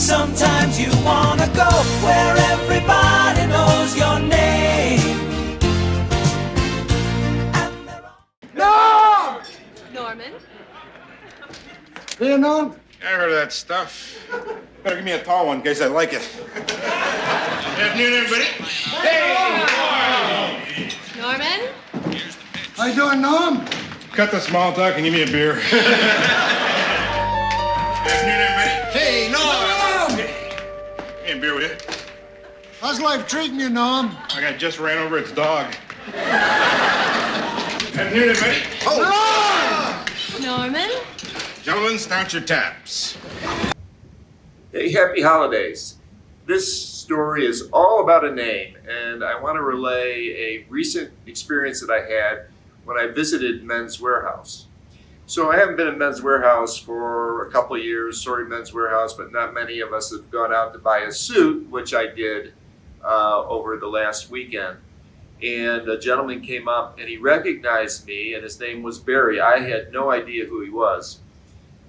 Sometimes you wanna go where everybody knows your name. No! Norman? Do you know? I heard of that stuff. Better give me a tall one in case I like it. Good afternoon, everybody. Hey! Norman? How you doing, Norm? Cut the small talk and give me a beer. Good afternoon, everybody. Hey, Norm! Give me a beer with you. How's life treating you, Norm? I got just ran over its dog. Good afternoon, everybody. Norman? Gentlemen, start your taps. Hey, happy holidays. This story is all about a name, and I want to relay a recent experience that I had when I visited Men's Wearhouse. So I haven't been in Men's Wearhouse for a couple of years, sorry Men's Wearhouse, but not many of us have gone out to buy a suit, which I did over the last weekend. And a gentleman came up and he recognized me, and his name was Barry. I had no idea who he was.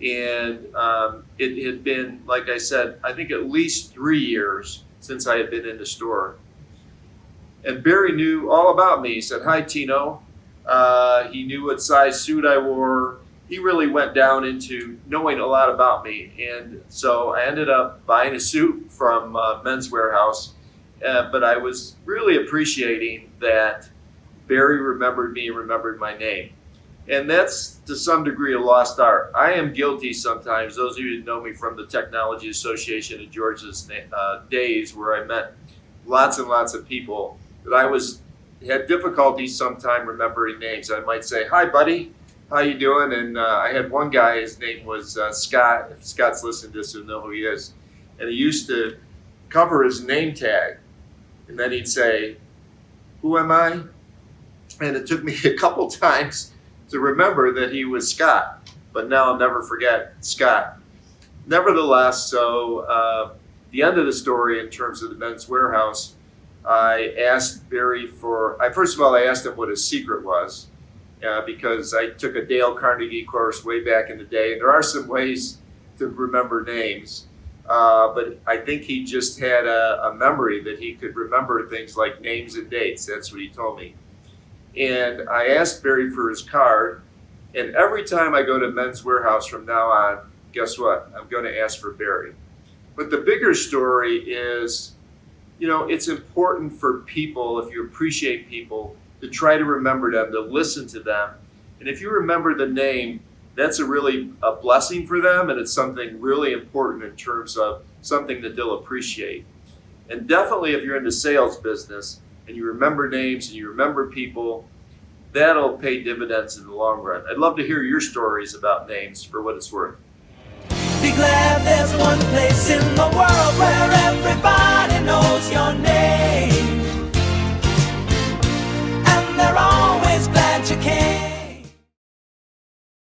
And it had been, like I said, I think at least 3 years since I had been in the store. And Barry knew all about me. He said, "Hi, Tino." He knew what size suit I wore. He really went down into knowing a lot about me. And so I ended up buying a suit from Men's Wearhouse. But I was really appreciating that Barry remembered me and remembered my name. And that's, to some degree, a lost art. I am guilty sometimes. Those of you who know me from the Technology Association of Georgia's days, where I met lots and lots of people, that I had difficulty sometimes remembering names. I might say, "Hi, buddy, how you doing?" And I had one guy, his name was Scott. If Scott's listening to this, he'll know who he is. And he used to cover his name tag. And then he'd say, "Who am I?" And it took me a couple times to remember that he was Scott, but now I'll never forget Scott. Nevertheless, so the end of the story in terms of the Men's Wearhouse, I asked Barry first of all, I asked him what his secret was, because I took a Dale Carnegie course way back in the day, and there are some ways to remember names, but I think he just had a memory that he could remember things like names and dates. That's what he told me. And I asked Barry for his card, and every time I go to Men's Wearhouse from now on, guess what? I'm going to ask for Barry. But the bigger story is, it's important for people, if you appreciate people, to try to remember them, to listen to them. And if you remember the name, that's a blessing for them, and it's something really important in terms of something that they'll appreciate. And definitely if you're in the sales business, and you remember names and you remember people, that'll pay dividends in the long run. I'd love to hear your stories about names for what it's worth. Be glad there's one place in the world where everybody knows your name.